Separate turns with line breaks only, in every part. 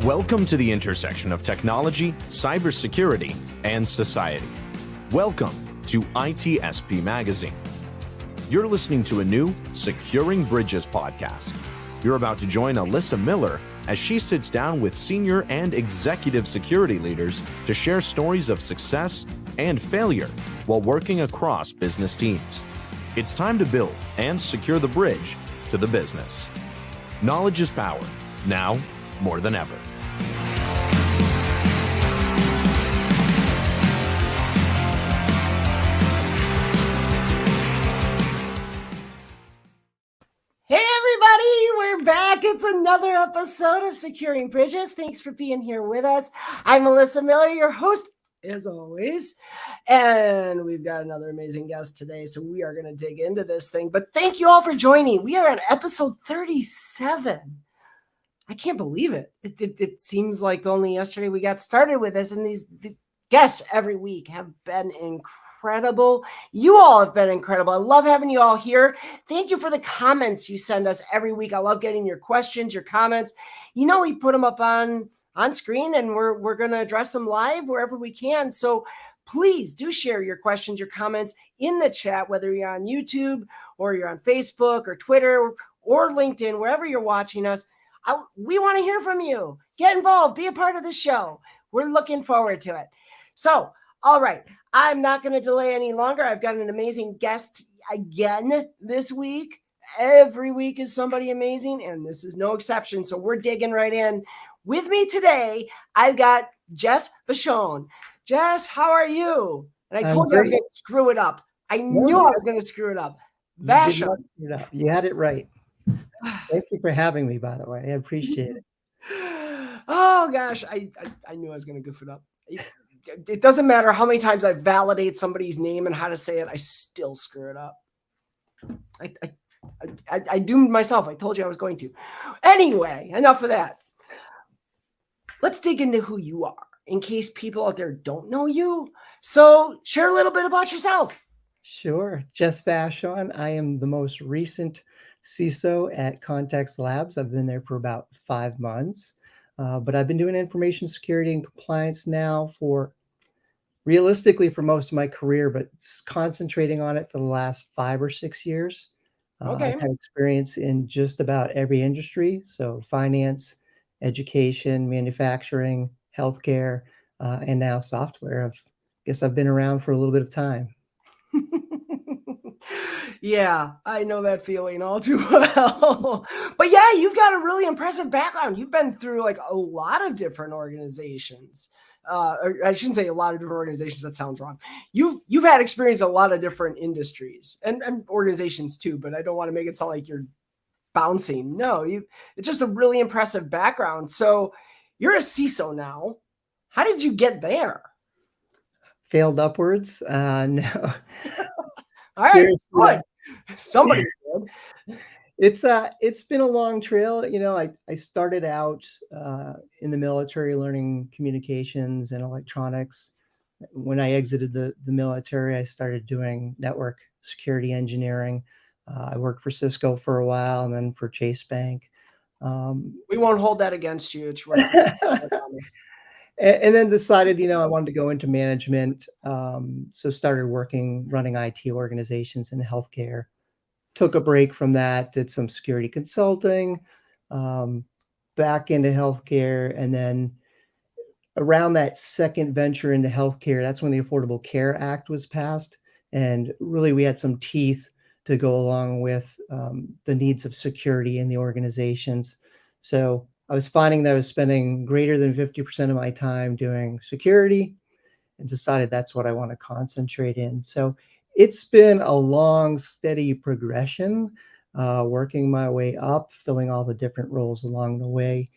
Welcome to the intersection of technology, cybersecurity, and society. Welcome to ITSP Magazine. You're listening to a new Securing Bridges podcast. You're about to join Alyssa Miller as she sits down with senior and executive security leaders to share stories of success and failure while working across business teams. It's time to build and secure the bridge to the business. Knowledge is power, now more than ever.
Hey everybody, we're back. It's another episode of Securing Bridges. Thanks for being here with us. I'm Alyssa Miller, your host, as always. And we've got another amazing guest today, so we are going to dig into this thing. But thank you all for joining. We are on episode 37. I can't believe it. It seems like only yesterday we got started with this, and these guests every week have been incredible. You all have been incredible. I love having you all here. Thank you for the comments you send us every week. I love getting your questions, your comments. You know, we put them up on screen, and we're going to address them live wherever we can. So please do share your questions, your comments in the chat, whether you're on YouTube or you're on Facebook or Twitter or LinkedIn, wherever you're watching us. We want to hear from you. Get involved. Be a part of the show. We're looking forward to it. So, all right. I'm not going to delay any longer. I've got an amazing guest again this week. Every week is somebody amazing, and this is no exception. So we're digging right in. With me today, I've got Jess Vachon. Jess, how are you? And I told you I was going to screw it up. I knew I was going to screw it up. Vachon.
You had it right. Thank you for having me, by the way. I appreciate it.
Oh, gosh. I knew I was going to goof it up. It doesn't matter how many times I validate somebody's name and how to say it. I still screw it up. I doomed myself. I told you I was going to. Anyway, enough of that. Let's dig into who you are in case people out there don't know you. So share a little bit about yourself.
Sure. Jess Vachon. I am the most recent CISO at Context Labs. I've been there for about 5 months. But I've been doing information security and compliance now realistically for most of my career, but concentrating on it for the last 5 or 6 years.
Okay.
I've had experience in just about every industry. So finance, education, manufacturing, healthcare, and now software. I guess I've been around for a little bit of time.
Yeah, I know that feeling all too well. But yeah, you've got a really impressive background. You've been through like a lot of different organizations. Or I shouldn't say a lot of different organizations. That sounds wrong. You've had experience in a lot of different industries and organizations too. But I don't want to make it sound like you're bouncing. No, it's just a really impressive background. So you're a CISO now. How did you get there?
Failed upwards? No.
All right, good. Somebody did.
It's been a long trail. You know, I started out in the military learning communications and electronics. When I exited the military, I started doing network security engineering. I worked for Cisco for a while and then for Chase Bank.
We won't hold that against you. It's right.
And then decided, I wanted to go into management. So started running IT organizations in healthcare. Took a break from that, did some security consulting, back into healthcare. And then around that second venture into healthcare, that's when the Affordable Care Act was passed. And really, we had some teeth to go along with the needs of security in the organizations. So I was finding that I was spending greater than 50% of my time doing security and decided that's what I want to concentrate in. So it's been a long, steady progression, working my way up, filling all the different roles along the way.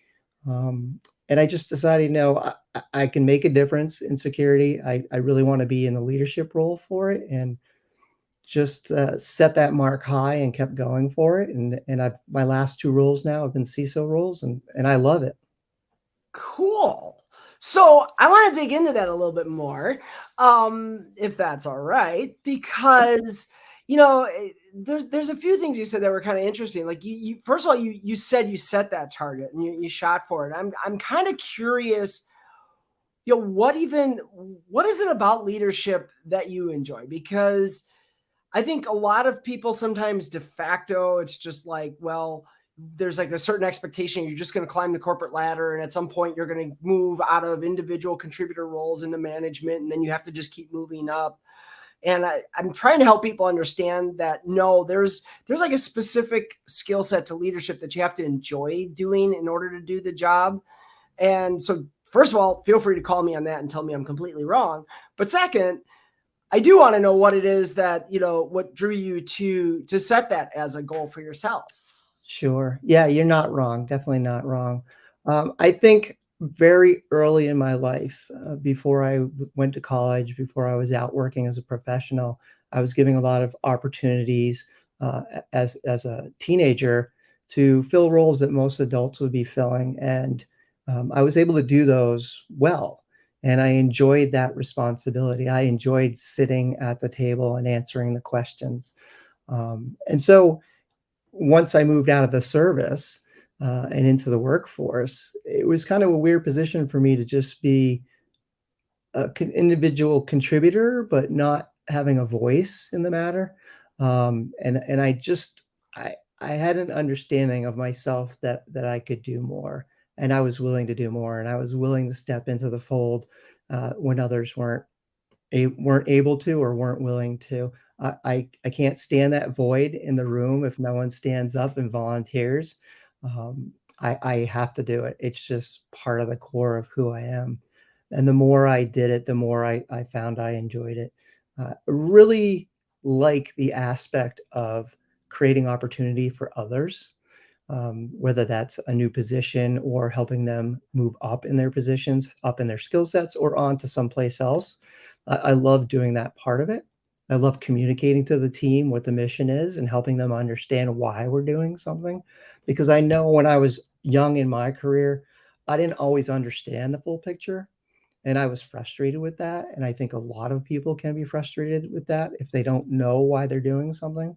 And I just decided, I can make a difference in security. I really want to be in the leadership role for it and just set that mark high and kept going for it. And my last 2 roles now have been CISO roles, and I love it.
Cool. So I want to dig into that a little bit more, if that's all right, because there's a few things you said that were kind of interesting. Like you first of all, you said you set that target and you shot for it. I'm kind of curious, what is it about leadership that you enjoy? Because I think a lot of people sometimes de facto, it's just like, well, there's like a certain expectation you're just going to climb the corporate ladder, and at some point you're going to move out of individual contributor roles into management, and then you have to just keep moving up. And I'm trying to help people understand that no, there's like a specific skill set to leadership that you have to enjoy doing in order to do the job. And so, first of all, feel free to call me on that and tell me I'm completely wrong. But second, I do want to know what it is that, what drew you to set that as a goal for yourself.
Sure. Yeah, you're not wrong. Definitely not wrong. I think very early in my life, before I went to college, before I was out working as a professional, I was giving a lot of opportunities as a teenager to fill roles that most adults would be filling, and I was able to do those well. And I enjoyed that responsibility. I enjoyed sitting at the table and answering the questions. And so once I moved out of the service and into the workforce, it was kind of a weird position for me to just be an individual contributor, but not having a voice in the matter. And I had an understanding of myself that I could do more, and I was willing to do more, and I was willing to step into the fold when others weren't able to or weren't willing to. I can't stand that void in the room if no one stands up and volunteers. I have to do it. It's just part of the core of who I am. And the more I did it, the more I found I enjoyed it. Really like the aspect of creating opportunity for others, whether that's a new position or helping them move up in their positions, up in their skill sets, or on to someplace else. I love doing that part of it. I love communicating to the team what the mission is and helping them understand why we're doing something. Because I know when I was young in my career, I didn't always understand the full picture. And I was frustrated with that. And I think a lot of people can be frustrated with that if they don't know why they're doing something.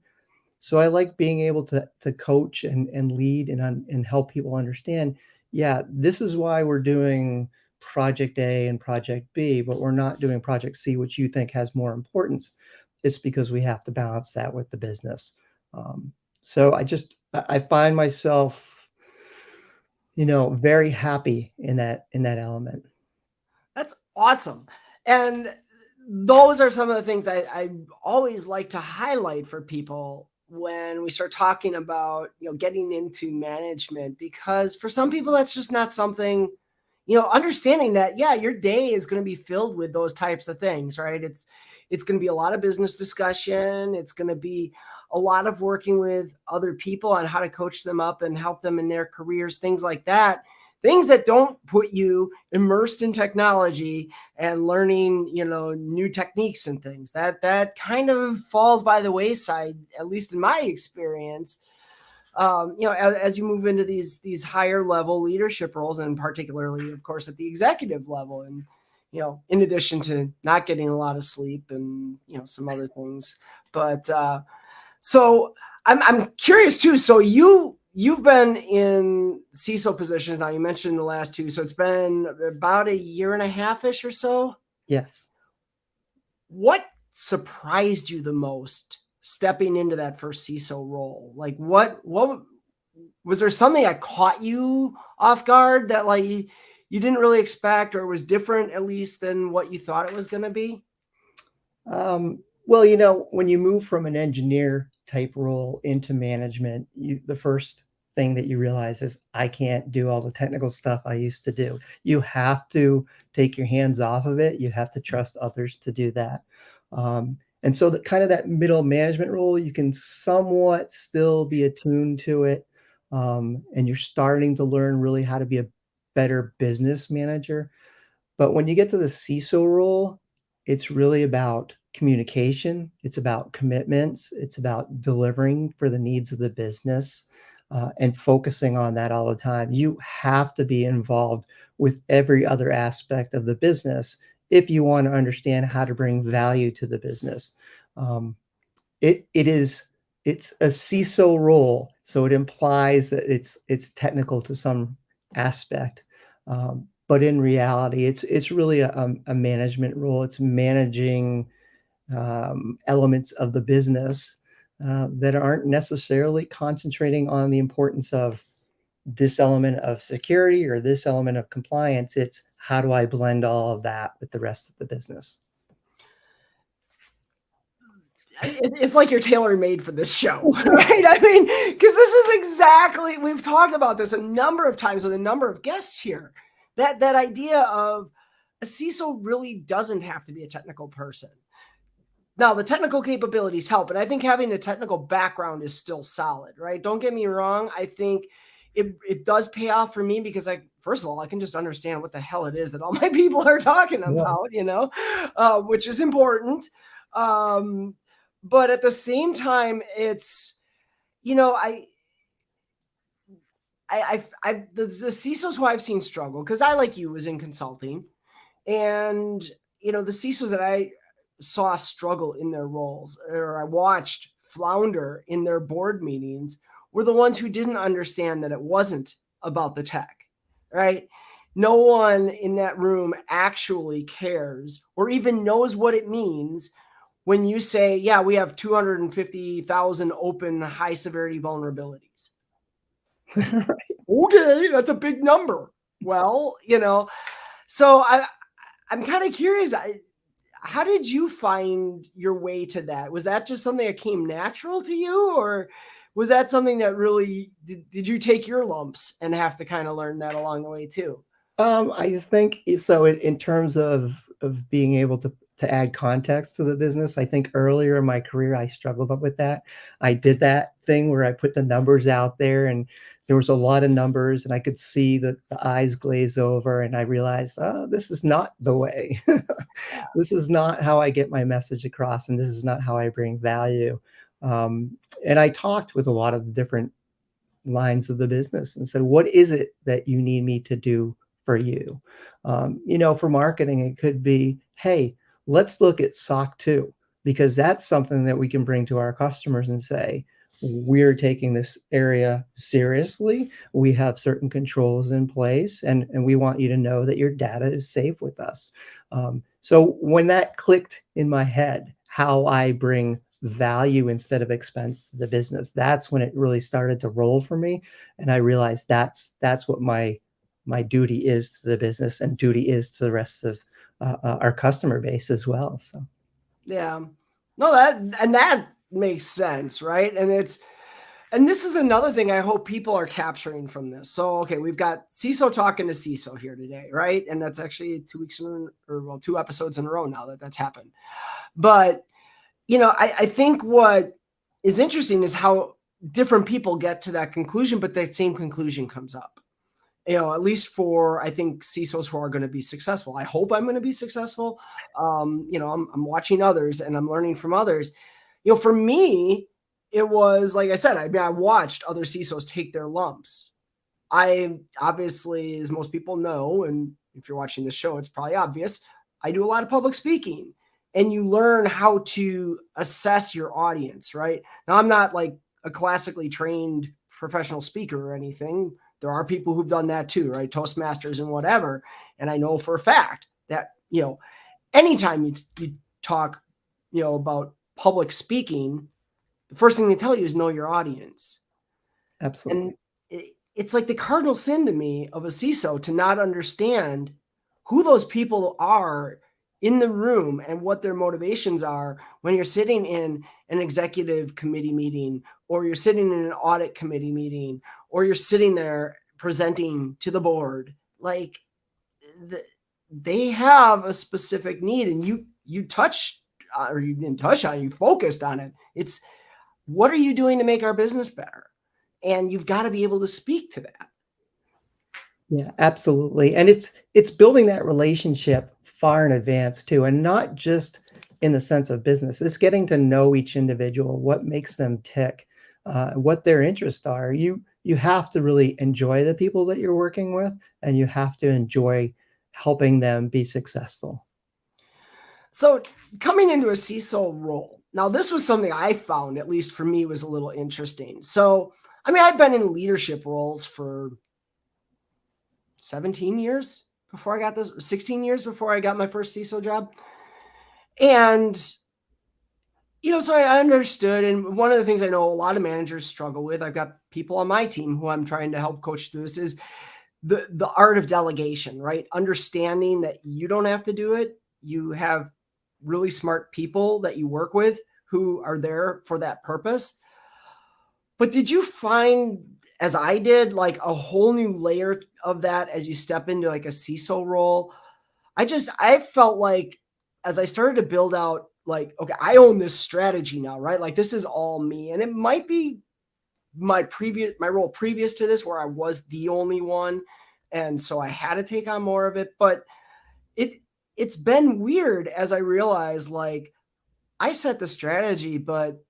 So I like being able to coach and lead and help people understand, yeah, this is why we're doing project A and project B, but we're not doing project C, which you think has more importance. It's because we have to balance that with the business. So I find myself, very happy in that element.
That's awesome. And those are some of the things I always like to highlight for people when we start talking about, getting into management, because for some people, that's just not something, understanding that, yeah, your day is going to be filled with those types of things, right? It's going to be a lot of business discussion. It's going to be a lot of working with other people on how to coach them up and help them in their careers, things like that. Things that don't put you immersed in technology and learning, new techniques and things. That kind of falls by the wayside, at least in my experience. As you move into these higher level leadership roles, and particularly, of course, at the executive level, and in addition to not getting a lot of sleep and some other things. But so I'm curious too. So you've been in CISO positions now. You mentioned the last two, so it's been about a year and a half-ish or so.
Yes.
What surprised you the most stepping into that first CISO role? Like what was there something that caught you off guard that like you didn't really expect, or was different at least than what you thought it was going to be?
Well, when you move from an engineer type role into management, the first thing that you realize is I can't do all the technical stuff I used to do. You have to take your hands off of it. You have to trust others to do that. And so that middle management role, you can somewhat still be attuned to it. And you're starting to learn really how to be a better business manager. But when you get to the CISO role, it's really about communication. It's about commitments. It's about delivering for the needs of the business, and focusing on that all the time. You have to be involved with every other aspect of the business if you want to understand how to bring value to the business. it's a CISO role, so it implies that it's technical to some aspect. But in reality, it's really a management role. It's managing elements of the business that aren't necessarily concentrating on the importance of this element of security or this element of compliance. It's how do I blend all of that with the rest of the business?
It's like you're tailor-made for this show, right? I mean, because this is exactly, we've talked about this a number of times with a number of guests here, that idea of a CISO really doesn't have to be a technical person. Now, the technical capabilities help, and I think having the technical background is still solid, right? Don't get me wrong. I think it does pay off for me because first of all, I can just understand what the hell it is that all my people are talking about, which is important. But at the same time, it's, the CISOs who I've seen struggle, because I, like you, was in consulting, and, the CISOs that I saw struggle in their roles, or I watched flounder in their board meetings, were the ones who didn't understand that it wasn't about the tech, right? No one in that room actually cares or even knows what it means when you say, yeah, we have 250,000 open high severity vulnerabilities. Okay, that's a big number. Well, so I'm kind of curious. How did you find your way to that? Was that just something that came natural to you, or was that something that really did you take your lumps and have to kind of learn that along the way too?
I think so. In terms of being able to add context to the business, I think earlier in my career I struggled with that. I did that thing where I put the numbers out there, and there was a lot of numbers, and I could see the eyes glaze over, and I realized, oh, this is not the way. This is not how I get my message across, and this is not how I bring value. And I talked with a lot of the different lines of the business and said, what is it that you need me to do for you? For marketing, it could be, hey, let's look at SOC 2, because that's something that we can bring to our customers and say, we're taking this area seriously. We have certain controls in place, and we want you to know that your data is safe with us. So when that clicked in my head, how I bring value instead of expense to the business, that's when it really started to roll for me. And I realized that's what my duty is to the business, and duty is to the rest of our customer base as well. So,
yeah, no, that makes sense, right? And this is another thing I hope people are capturing from this. So, okay, we've got CISO talking to CISO here today, right? And that's actually 2 episodes in a row now that's happened. But, I think what is interesting is how different people get to that conclusion, but that same conclusion comes up. At least for, I think, CISOs who are going to be successful. I hope I'm going to be successful. I'm watching others and I'm learning from others. For me, it was, like I said, I watched other CISOs take their lumps. I obviously, as most people know, and if you're watching this show, it's probably obvious, I do a lot of public speaking, and you learn how to assess your audience, right? Now, I'm not like a classically trained professional speaker or anything. There are people who've done that too, right? Toastmasters and whatever. And I know for a fact that, anytime you talk, about public speaking, the first thing they tell you is know your audience.
absolutely.
And it's like the cardinal sin to me of a CISO to not understand who those people are in the room and what their motivations are when you're sitting in an executive committee meeting, or you're sitting in an audit committee meeting, or you're sitting there presenting to the board. Like, they have a specific need, and you touched, or you didn't touch on, you focused on it. It's, what are you doing to make our business better? And you've got to be able to speak to that.
Yeah, absolutely. And it's building that relationship far in advance too, and not just in the sense of business. It's getting to know each individual, what makes them tick, what their interests are. You have to really enjoy the people that you're working with, and you have to enjoy helping them be successful.
So coming into a CISO role, Now, this was something I found, at least for me, was a little interesting. So, I mean, I've been in leadership roles for 17 years before I got this, 16 years before I got my first CISO job. And, so I understood. And one of the things I know a lot of managers struggle with, I've got people on my team who I'm trying to help coach through this, is the art of delegation, right? Understanding that you don't have to do it. You have really smart people that you work with who are there for that purpose. But did you find, as I did, like a whole new layer of that as you step into like a CISO role? I felt like as I started to build out, like, okay, I own this strategy now, right? Like this is all me. And it might be my role previous to this where I was the only one. And so I had to take on more of it. But it's been weird as I realized, like, I set the strategy, but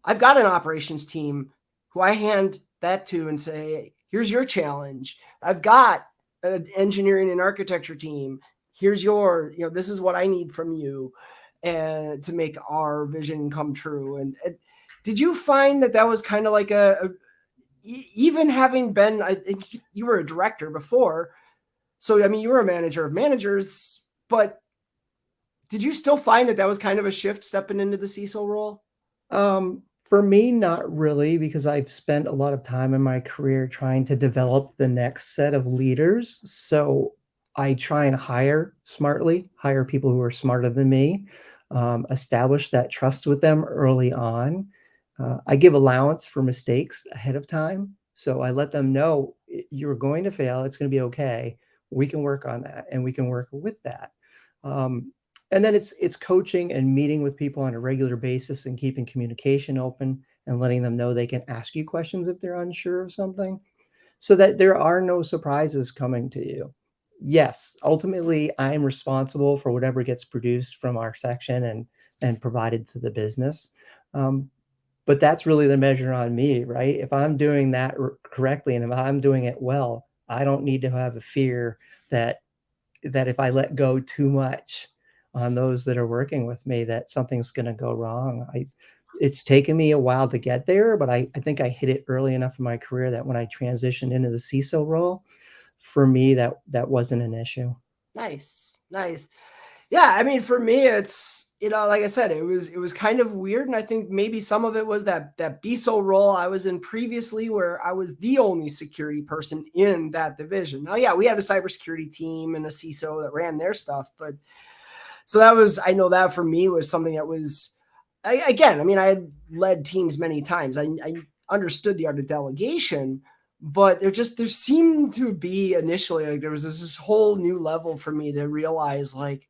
I've got an operations team who I hand that to and say, here's your challenge. I've got an engineering and architecture team. Here's this is what I need from you and to make our vision come true. And did you find that was kind of like even having been, I think you were a director before. So, I mean, you were a manager of managers, but did you still find that was kind of a shift stepping into the CISO role?
For me, not really, because I've spent a lot of time in my career trying to develop the next set of leaders. So I try and hire smartly, hire people who are smarter than me, establish that trust with them early on. I give allowance for mistakes ahead of time. So I let them know you're going to fail. It's going to be okay. We can work on that and we can work with that. And then it's coaching and meeting with people on a regular basis and keeping communication open and letting them know they can ask you questions if they're unsure of something so that there are no surprises coming to you. Yes, ultimately, I am responsible for whatever gets produced from our section and provided to the business. But that's really the measure on me, right? If I'm doing that correctly and if I'm doing it well, I don't need to have a fear that if I let go too much on those that are working with me, that something's going to go wrong. It's taken me a while to get there, but I think I hit it early enough in my career that when I transitioned into the CISO role, for me, that wasn't an issue.
Nice. Yeah, I mean, for me, it's, like I said, it was kind of weird. And I think maybe some of it was that BISO role I was in previously where I was the only security person in that division. Now, yeah, we had a cybersecurity team and a CISO that ran their stuff. But so I know that for me was something that was, I had led teams many times. I understood the art of delegation, but there seemed to be initially, like there was this whole new level for me to realize, like,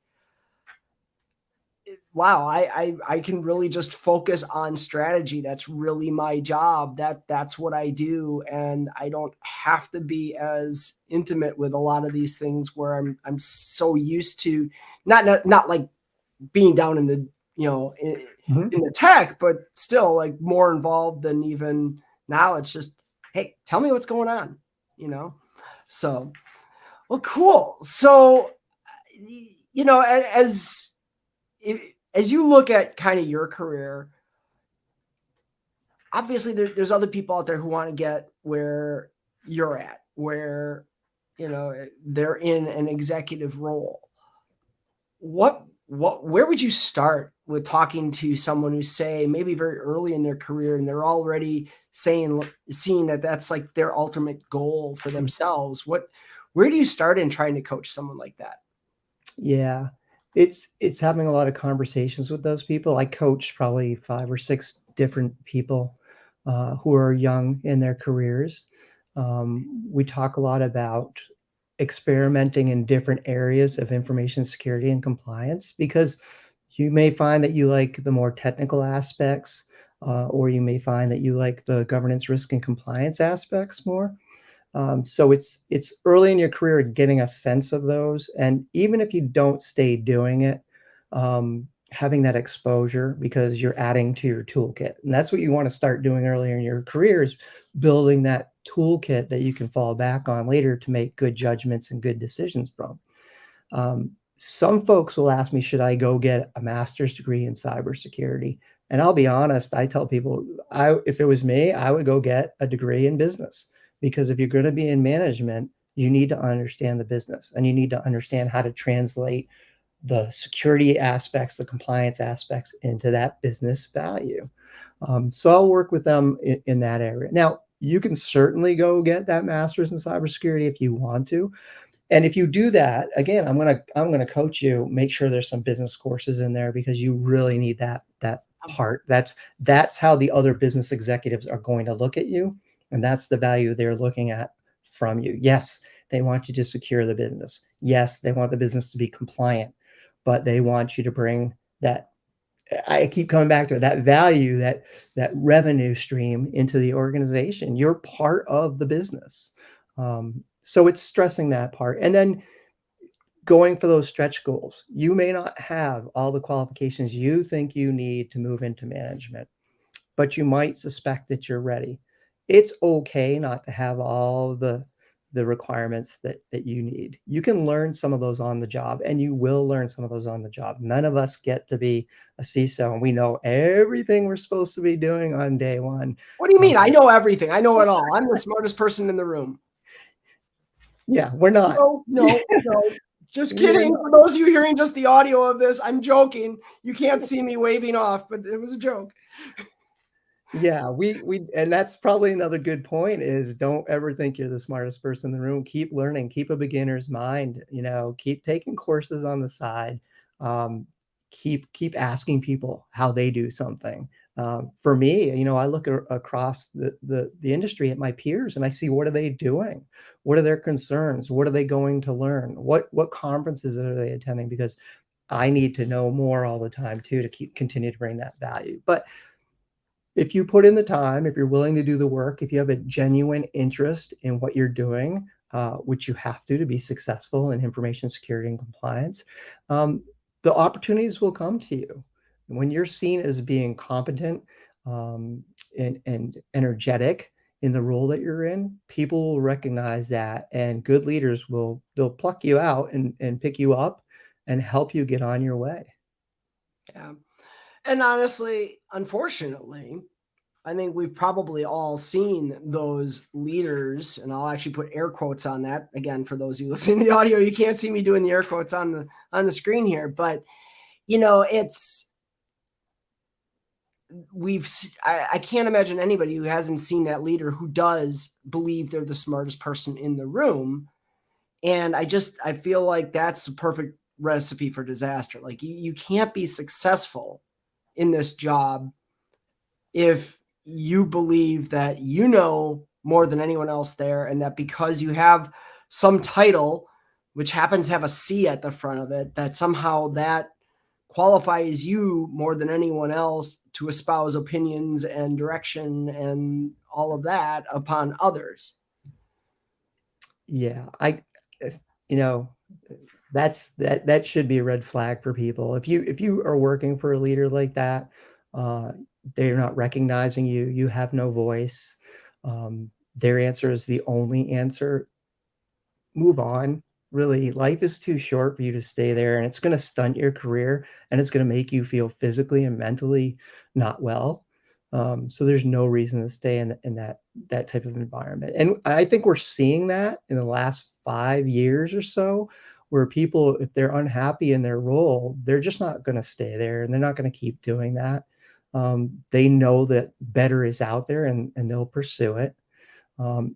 wow, I can really just focus on strategy. That's really my job. That's what I do. And I don't have to be as intimate with a lot of these things where I'm so used to not like being down in the, in the tech, but still like more involved than even now. It's just, hey, tell me what's going on, So, well, cool. So, as you look at kind of your career, obviously there's other people out there who want to get where you're at, where, they're in an executive role. Where would you start with talking to someone who's, say, maybe very early in their career and they're already seeing that that's like their ultimate goal for themselves? Where do you start in trying to coach someone like that?
Yeah, it's having a lot of conversations with those people. I coach probably 5 or 6 different people who are young in their careers. We talk a lot about experimenting in different areas of information security and compliance, because you may find that you like the more technical aspects, or you may find that you like the governance, risk, and compliance aspects more. So it's early in your career getting a sense of those. And even if you don't stay doing it, having that exposure, because you're adding to your toolkit. And that's what you want to start doing earlier in your career, is building that toolkit that you can fall back on later to make good judgments and good decisions from. Some folks will ask me, should I go get a master's degree in cybersecurity? And I'll be honest, I tell people, if it was me, I would go get a degree in business, because if you're going to be in management, you need to understand the business, and you need to understand how to translate the security aspects, the compliance aspects into that business value. So I'll work with them in that area. Now, you can certainly go get that master's in cybersecurity if you want to. And if you do that, again, I'm gonna coach you. Make sure there's some business courses in there, because you really need that part. That's how the other business executives are going to look at you, and that's the value they're looking at from you. Yes, they want you to secure the business. Yes, they want the business to be compliant, but they want you to bring that. I keep coming back to it, that value, that revenue stream into the organization. You're part of the business. So it's stressing that part. And then going for those stretch goals. You may not have all the qualifications you think you need to move into management, but you might suspect that you're ready. It's okay not to have all the requirements that you need. You can learn some of those on the job, and you will learn some of those on the job. None of us get to be a CISO and we know everything we're supposed to be doing on day one.
What do you mean? I know everything. I know it all. I'm the smartest person in the room.
Yeah, we're not.
No. Just kidding. For those of you hearing just the audio of this, I'm joking. You can't see me waving off, but it was a joke.
Yeah, and that's probably another good point, is don't ever think you're the smartest person in the room. Keep learning, keep a beginner's mind, keep taking courses on the side. Keep asking people how they do something. For me, I look across the industry at my peers, and I see, what are they doing? What are their concerns? What are they going to learn? What conferences are they attending? Because I need to know more all the time too, to continue to bring that value. But if you put in the time, if you're willing to do the work, if you have a genuine interest in what you're doing, which you have to be successful in information security and compliance, the opportunities will come to you. When you're seen as being competent and energetic in the role that you're in, people will recognize that, and good leaders they'll pluck you out and pick you up and help you get on your way.
Yeah. And honestly, unfortunately, I think we've probably all seen those leaders, and I'll actually put air quotes on that. Again, for those of you listening to the audio, you can't see me doing the air quotes on the screen here, but I can't imagine anybody who hasn't seen that leader who does believe they're the smartest person in the room. And I feel like that's a perfect recipe for disaster. Like you can't be successful in this job if you believe that you know more than anyone else there, and that because you have some title, which happens to have a C at the front of it, that somehow that qualifies you more than anyone else to espouse opinions and direction and all of that upon others.
Yeah, that should be a red flag for people. If you are working for a leader like that, they're not recognizing you. You have no voice. Their answer is the only answer. Move on. Really, life is too short for you to stay there, and it's going to stunt your career, and it's going to make you feel physically and mentally not well. So there's no reason to stay in that type of environment. And I think we're seeing that in the last 5 years or so, where people, if they're unhappy in their role, they're just not going to stay there, and they're not going to keep doing that. They know that better is out there, and they'll pursue it.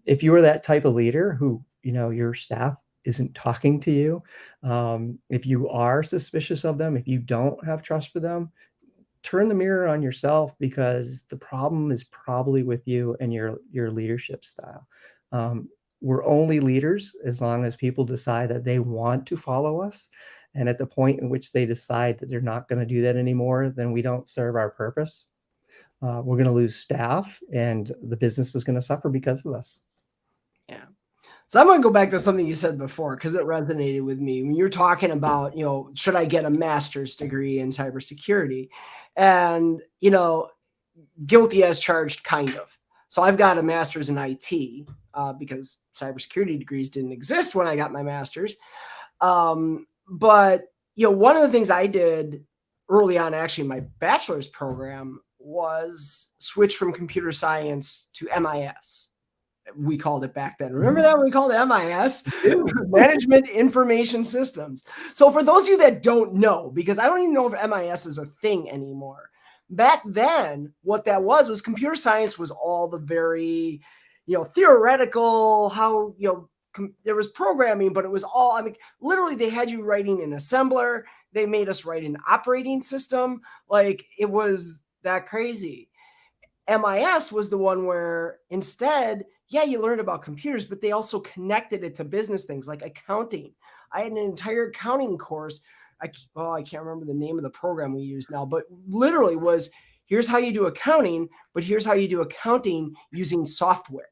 If you are that type of leader who, your staff isn't talking to you, if you are suspicious of them, if you don't have trust for them, turn the mirror on yourself, because the problem is probably with you and your leadership style. We're only leaders as long as people decide that they want to follow us. And at the point in which they decide that they're not going to do that anymore, then we don't serve our purpose. We're going to lose staff, and the business is going to suffer because of us.
Yeah. So I'm going to go back to something you said before, because it resonated with me when you're talking about, should I get a master's degree in cybersecurity? And, guilty as charged, kind of. So I've got a master's in IT because cybersecurity degrees didn't exist when I got my master's. But, one of the things I did early on, actually, my bachelor's program was switched from computer science to MIS. We called it back then. Remember that when we called it MIS? Management Information Systems. So for those of you that don't know, because I don't even know if MIS is a thing anymore. Back then, what that was computer science was all the very, theoretical, how, there was programming, but it was all, literally they had you writing an assembler. They made us write an operating system. Like, it was that crazy. MIS was the one where instead, you learned about computers, but they also connected it to business things like accounting. I had an entire accounting course. I can't remember the name of the program we use now, but literally was, here's how you do accounting, but here's how you do accounting using software,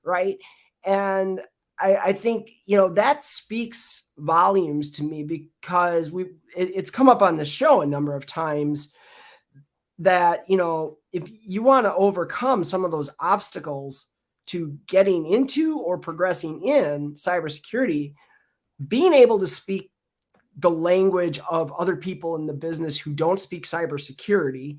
right? And I think, that speaks volumes to me, because it's come up on the show a number of times that, if you want to overcome some of those obstacles to getting into or progressing in cybersecurity, being able to speak the language of other people in the business who don't speak cybersecurity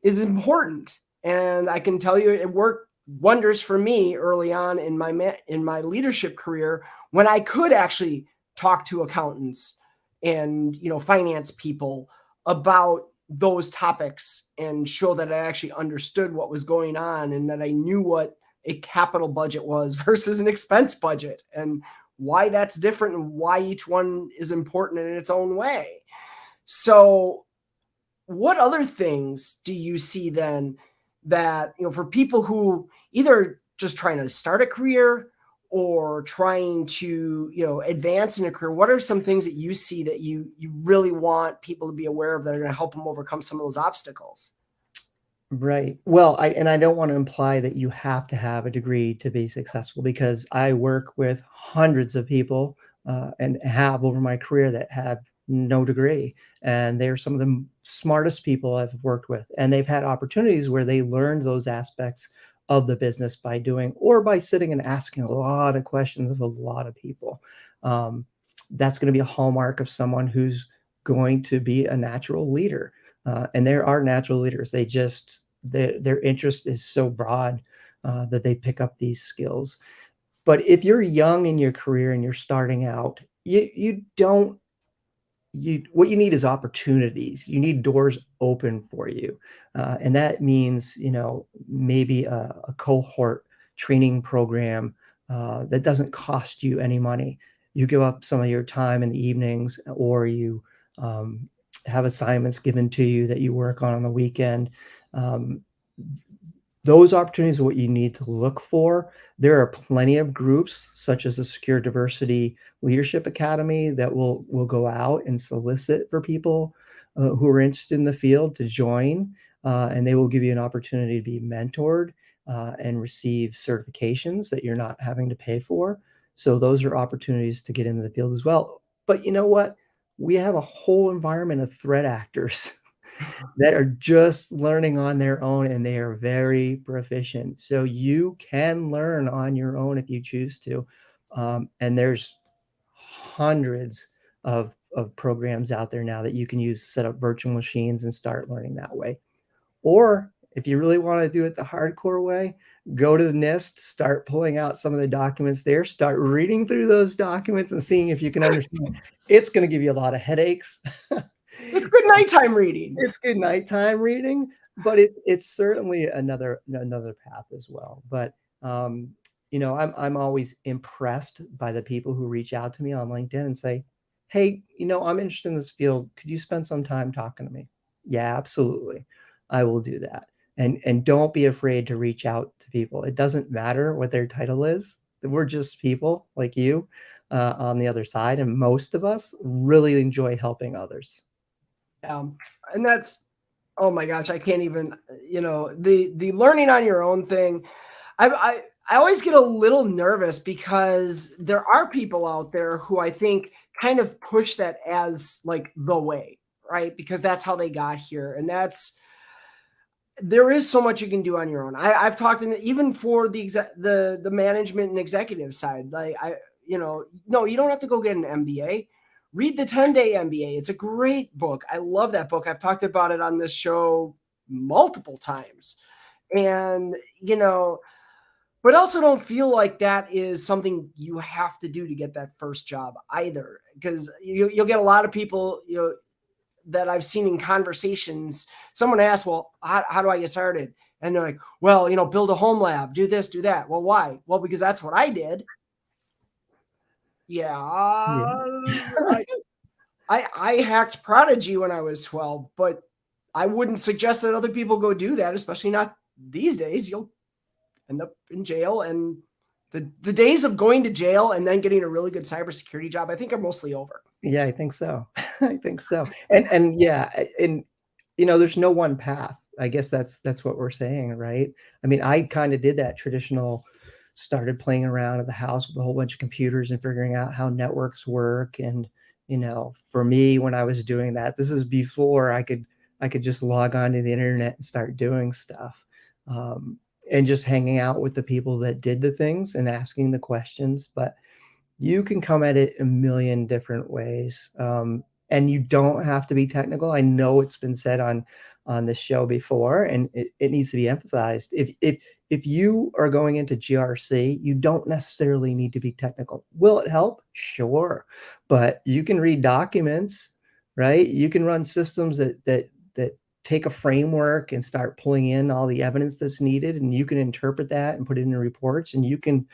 is important. And I can tell you, it worked wonders for me early on in my leadership career, when I could actually talk to accountants and, finance people about those topics and show that I actually understood what was going on, and that I knew what a capital budget was versus an expense budget, and why that's different, and why each one is important in its own way. So what other things do you see then that, for people who either just trying to start a career or trying to, advance in a career, what are some things that you see that you really want people to be aware of that are going to help them overcome some of those obstacles?
Right. Well, I don't want to imply that you have to have a degree to be successful, because I work with hundreds of people and have over my career that have no degree, and they're some of the smartest people I've worked with, and they've had opportunities where they learned those aspects of the business by doing, or by sitting and asking a lot of questions of a lot of people. That's going to be a hallmark of someone who's going to be a natural leader. And there are natural leaders. Their interest is so broad that they pick up these skills. But if you're young in your career and you're starting out, what you need is opportunities. You need doors open for you. And that means, maybe a cohort training program that doesn't cost you any money. You give up some of your time in the evenings, or you have assignments given to you that you work on the weekend. Those opportunities are what you need to look for. There are plenty of groups, such as the Secure Diversity Leadership Academy, that will go out and solicit for people who are interested in the field to join, and they will give you an opportunity to be mentored and receive certifications that you're not having to pay for. So those are opportunities to get into the field as well. But you know what? We have a whole environment of threat actors that are just learning on their own, and they are very proficient. So you can learn on your own if you choose to. And there's hundreds of programs out there now that you can use to set up virtual machines and start learning that way. Or if you really want to do it the hardcore way, go to the NIST, start pulling out some of the documents there, start reading through those documents and seeing if you can understand. It's going to give you a lot of headaches.
It's good nighttime reading.
It's good nighttime reading, but it's certainly another path as well. But I'm always impressed by the people who reach out to me on LinkedIn and say, "Hey, I'm interested in this field. Could you spend some time talking to me?" Yeah, absolutely. I will do that. And don't be afraid to reach out to people. It doesn't matter what their title is. We're just people like you on the other side, and most of us really enjoy helping others.
And that's, oh my gosh, I can't even, the learning on your own thing. I always get a little nervous, because there are people out there who I think kind of push that as like the way, right? Because that's how they got here. And there is so much you can do on your own. I've talked even for the management and executive side, like no, you don't have to go get an MBA, read the 10-Day MBA. It's a great book. I love that book. I've talked about it on this show multiple times. And, but also don't feel like that is something you have to do to get that first job either. Because you'll get a lot of people, that I've seen in conversations. Someone asks, well, how do I get started? And they're like, well, build a home lab, do this, do that. Well, why? Well, because that's what I did. Yeah. I hacked Prodigy when I was 12, but I wouldn't suggest that other people go do that, especially not these days. You'll end up in jail. And the days of going to jail and then getting a really good cybersecurity job, I think, are mostly over.
Yeah, I think so. I think so. And yeah, and there's no one path. I guess that's what we're saying, right? I mean, I kind of did that traditional, started playing around at the house with a whole bunch of computers and figuring out how networks work. And, for me, when I was doing that, this is before I could just log on to the internet and start doing stuff. And just hanging out with the people that did the things and asking the questions. But you can come at it a million different ways. And you don't have to be technical. I know it's been said on this show before, and it needs to be emphasized. If you are going into GRC, you don't necessarily need to be technical. Will it help? Sure. But you can read documents, right? You can run systems that take a framework and start pulling in all the evidence that's needed, and you can interpret that and put it in reports, and you can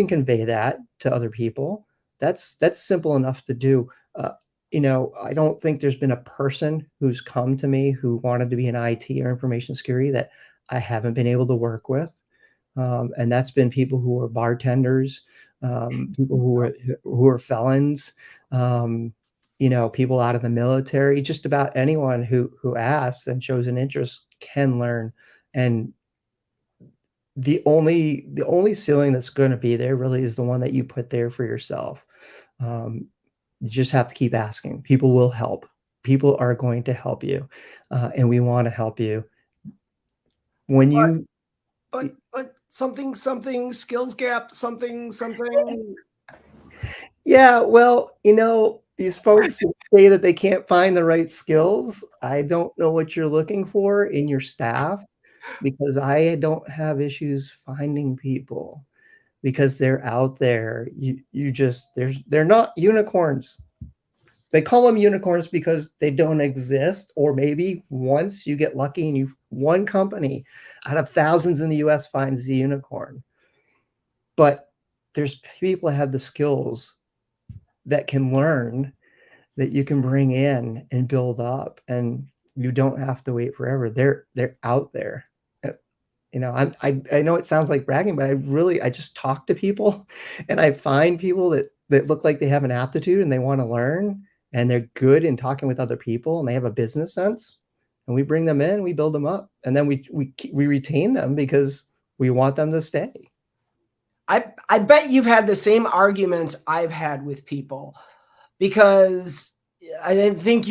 convey that to other people. That's simple enough to do. I don't think there's been a person who's come to me who wanted to be in IT or information security that I haven't been able to work with. And that's been people who are bartenders, people who are felons, people out of the military. Just about anyone who asks and shows an interest can learn. And the only ceiling that's going to be there really is the one that you put there for yourself. You just have to keep asking. People will help. People are going to help you, and we want to help you.
But something skills gap, something.
Yeah, well, these folks that say that they can't find the right skills. I don't know what you're looking for in your staff, because I don't have issues finding people, because they're out there. They're not unicorns. They call them unicorns because they don't exist, or maybe once you get lucky and one company out of thousands in the US finds the unicorn. But there's people that have the skills that can learn, that you can bring in and build up, and you don't have to wait forever. They're out there. I know it sounds like bragging, but I just talk to people, and I find people that look like they have an aptitude and they want to learn, and they're good in talking with other people, and they have a business sense, and we bring them in, we build them up, and then we retain them because we want them to stay.
I bet you've had the same arguments I've had with people, because I think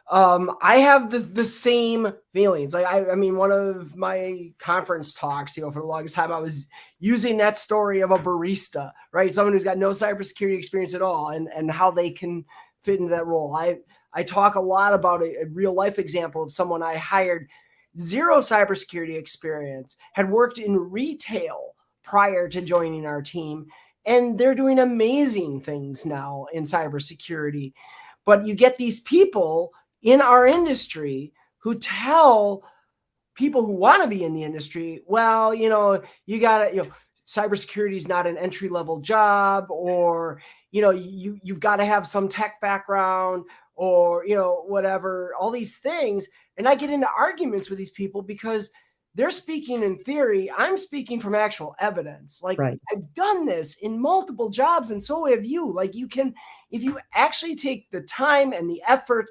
I have the same feelings. Like I mean, one of my conference talks, for the longest time, I was using that story of a barista, right? Someone who's got no cybersecurity experience at all, and how they can fit into that role. I talk a lot about a real life example of someone I hired, zero cybersecurity experience, had worked in retail prior to joining our team, and they're doing amazing things now in cybersecurity. But you get these people in our industry who tell people who want to be in the industry, well, you got to, cybersecurity is not an entry-level job, or, you've got to have some tech background, or, whatever, all these things. And I get into arguments with these people because they're speaking in theory. I'm speaking from actual evidence. Like, right. I've done this in multiple jobs, and so have you. Like, you can, if you actually take the time and the effort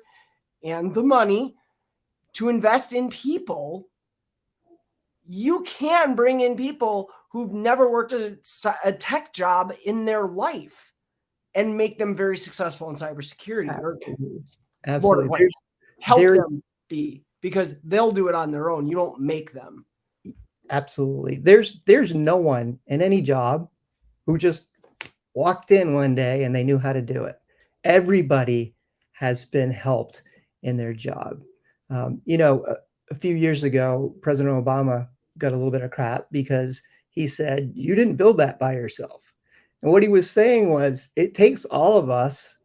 and the money to invest in people, you can bring in people who've never worked a tech job in their life and make them very successful in cybersecurity.
Absolutely.
Help them be, because they'll do it on their own. You don't make them.
Absolutely. There's no one in any job who just walked in one day and they knew how to do it. everybody has been helped in their job. A few years ago, President Obama got a little bit of crap because he said, you didn't build that by yourself. And what he was saying was, it takes all of us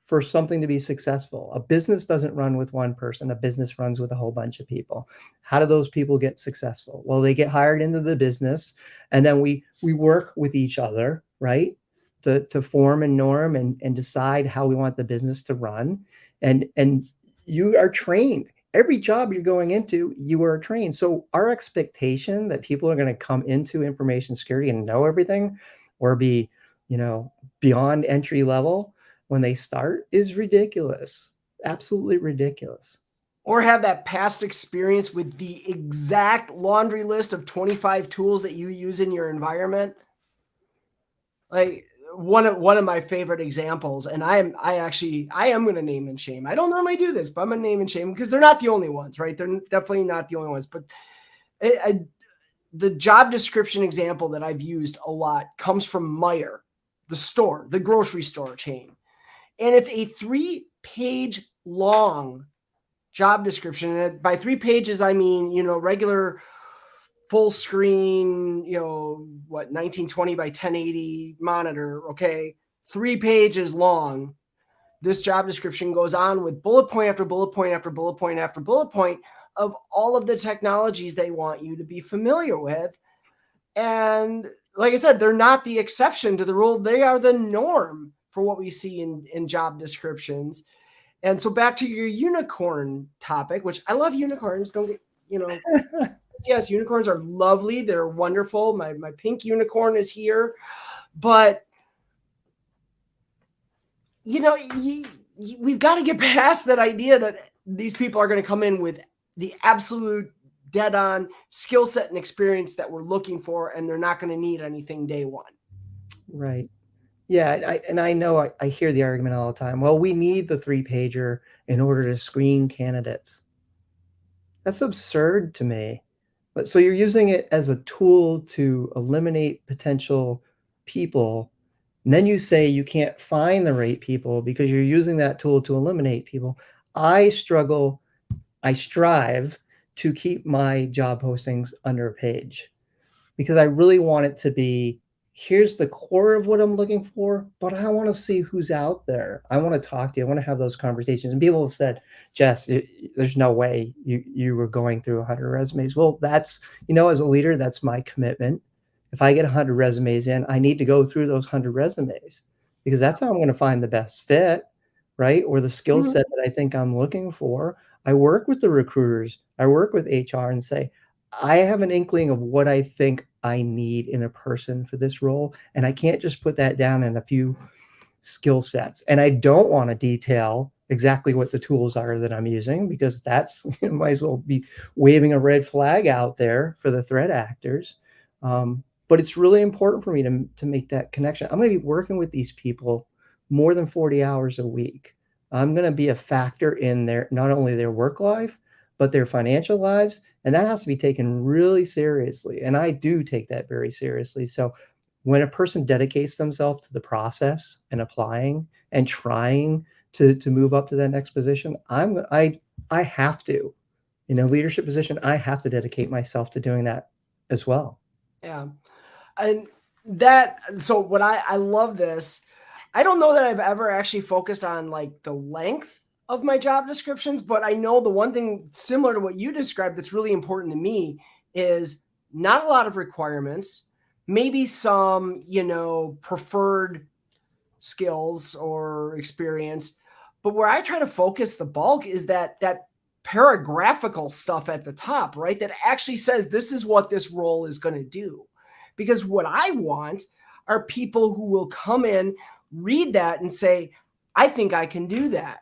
for something to be successful. A business doesn't run with one person. A business runs with a whole bunch of people. How do those people get successful? Well, they get hired into the business, and then we work with each other, right? To form and norm and decide how we want the business to run. And you are trained. Every job you're going into, you are trained. So our expectation that people are going to come into information security and know everything, or be, beyond entry level when they start, is ridiculous. Absolutely ridiculous.
Or have that past experience with the exact laundry list of 25 tools that you use in your environment. Like one of my favorite examples, and I am going to name and shame. I don't normally do this, but I'm going to name and shame because they're not the only ones, right? They're definitely not the only ones. But the job description example that I've used a lot comes from Meijer, the grocery store chain. And it's a 3-page long job description. And by 3 pages, I mean, regular full screen, 1920 by 1080 monitor. Okay. 3 pages long. This job description goes on with bullet point after bullet point after bullet point after bullet point of all of the technologies they want you to be familiar with. And like I said, they're not the exception to the rule. They are the norm for what we see in job descriptions. And so back to your unicorn topic, which I love unicorns. Don't get, yes, unicorns are lovely. They're wonderful. My pink unicorn is here. But, we've got to get past that idea that these people are going to come in with the absolute dead-on skill set and experience that we're looking for, and they're not going to need anything day one.
Right. Yeah, I know I hear the argument all the time. Well, we need the 3-pager in order to screen candidates. That's absurd to me. But so you're using it as a tool to eliminate potential people, and then you say you can't find the right people because you're using that tool to eliminate people. I strive to keep my job postings under a page because I really want it to be, here's the core of what I'm looking for, but I want to see who's out there. I want to talk to you. I want to have those conversations. And people have said, Jess, there's no way you were going through 100 resumes. Well, that's, as a leader, that's my commitment. If I get 100 resumes in, I need to go through those 100 resumes because that's how I'm going to find the best fit, right? Or the skill set that I think I'm looking for. I work with the recruiters. I work with HR and say, I have an inkling of what I think I need in a person for this role. And I can't just put that down in a few skill sets. And I don't want to detail exactly what the tools are that I'm using because that's, might as well be waving a red flag out there for the threat actors. But it's really important for me to make that connection. I'm going to be working with these people more than 40 hours a week. I'm going to be a factor in not only their work life, but their financial lives. And that has to be taken really seriously. And I do take that very seriously. So when a person dedicates themselves to the process and applying and trying to move up to that next position, I have to, in a leadership position, I have to dedicate myself to doing that as well.
Yeah. And so what I love this. I don't know that I've ever actually focused on like the length of my job descriptions, but I know the one thing similar to what you described that's really important to me is not a lot of requirements, maybe some, preferred skills or experience, but where I try to focus the bulk is that paragraphical stuff at the top, right? That actually says this is what this role is going to do. Because what I want are people who will come in, read that and say, I think I can do that.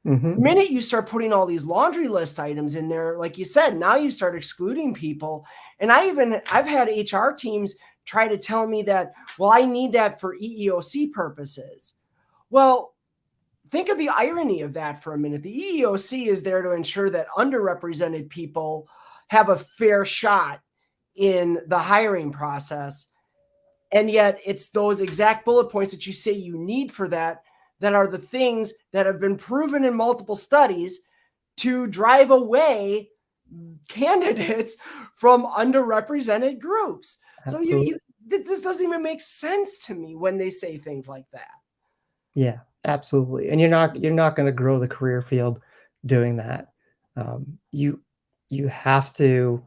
The minute you start putting all these laundry list items in there, like you said, now you start excluding people. And I've had HR teams try to tell me that, well, I need that for EEOC purposes. Well, think of the irony of that for a minute. The EEOC is there to ensure that underrepresented people have a fair shot in the hiring process. And yet it's those exact bullet points that you say you need for that that are the things that have been proven in multiple studies to drive away candidates from underrepresented groups.
Absolutely.
So this doesn't even make sense to me when they say things like that.
Yeah, absolutely. And you're not going to grow the career field doing that. You have to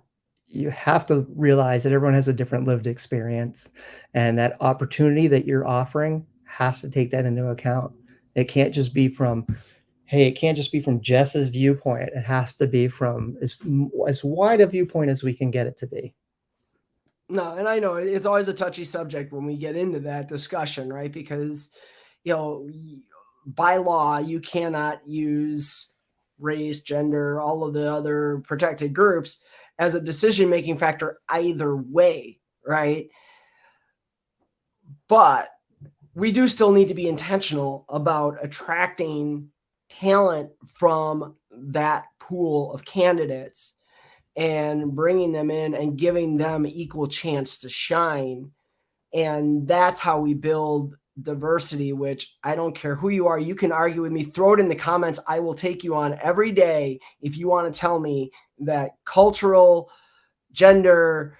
realize that everyone has a different lived experience, and that opportunity that you're offering has to take that into account. It can't just be from Jess's viewpoint. It has to be from as wide a viewpoint as we can get it to be.
No, and I know it's always a touchy subject when we get into that discussion, right? Because, by law, you cannot use race, gender, all of the other protected groups as a decision-making factor either way, right? But we do still need to be intentional about attracting talent from that pool of candidates and bringing them in and giving them equal chance to shine. And that's how we build diversity, which I don't care who you are. You can argue with me, throw it in the comments. I will take you on every day if you want to tell me that cultural, gender,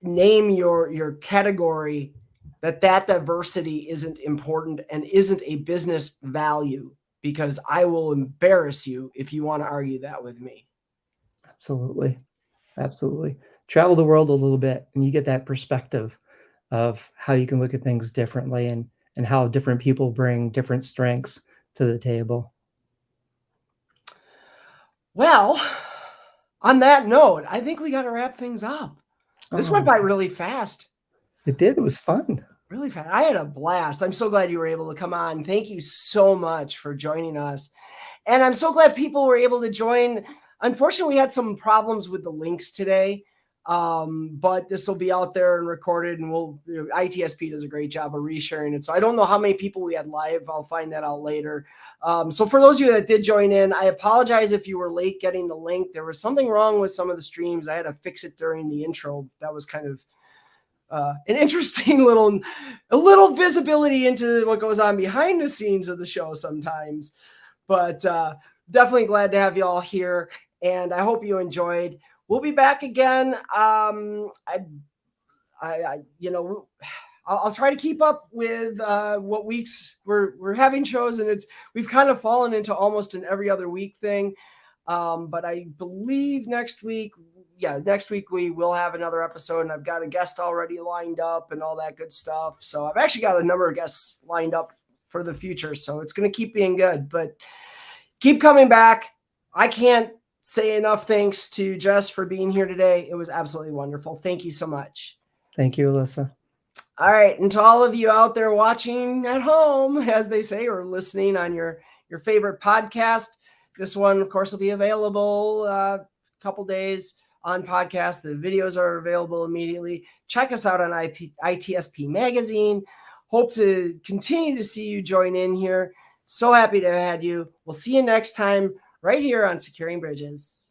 name your category, that diversity isn't important and isn't a business value, because I will embarrass you if you want to argue that with me.
Absolutely. Absolutely. Travel the world a little bit and you get that perspective of how you can look at things differently, and how different people bring different strengths to the table.
Well, on that note, I think we got to wrap things up. This went by really fast.
It did. It was fun.
Really fast. I had a blast. I'm so glad you were able to come on. Thank you so much for joining us. And I'm so glad people were able to join. Unfortunately, we had some problems with the links today, but this will be out there and recorded, and ITSP does a great job of resharing it. So I don't know how many people we had live. I'll find that out later. So for those of you that did join in, I apologize if you were late getting the link. There was something wrong with some of the streams. I had to fix it during the intro. That was kind of an interesting little visibility into what goes on behind the scenes of the show sometimes. But definitely glad to have you all here, and I hope you enjoyed. We'll be back again. I'll try to keep up with what weeks we're having shows, and we've kind of fallen into almost an every other week thing. But I believe next week we will have another episode, and I've got a guest already lined up and all that good stuff. So I've actually got a number of guests lined up for the future. So it's going to keep being good, but keep coming back. I can't say enough thanks to Jess for being here today. It was absolutely wonderful. Thank you so much.
Thank you, Alyssa.
All right. And to all of you out there watching at home, as they say, or listening on your favorite podcast, this one, of course, will be available a couple days on podcast. The videos are available immediately. Check us out on ITSP Magazine. Hope to continue to see you join in here. So happy to have had you. We'll see you next time right here on Securing Bridges.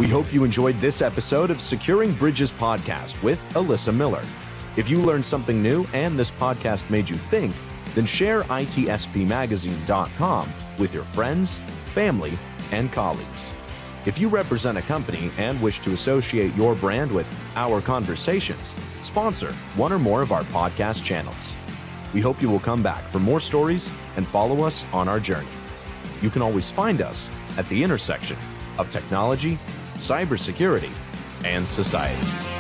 We hope you enjoyed this episode of Securing Bridges podcast with Alyssa Miller. If you learned something new and this podcast made you think, then share itspmagazine.com with your friends, family, and colleagues. If you represent a company and wish to associate your brand with our conversations, sponsor one or more of our podcast channels. We hope you will come back for more stories and follow us on our journey. You can always find us at the intersection of technology, cybersecurity, and society.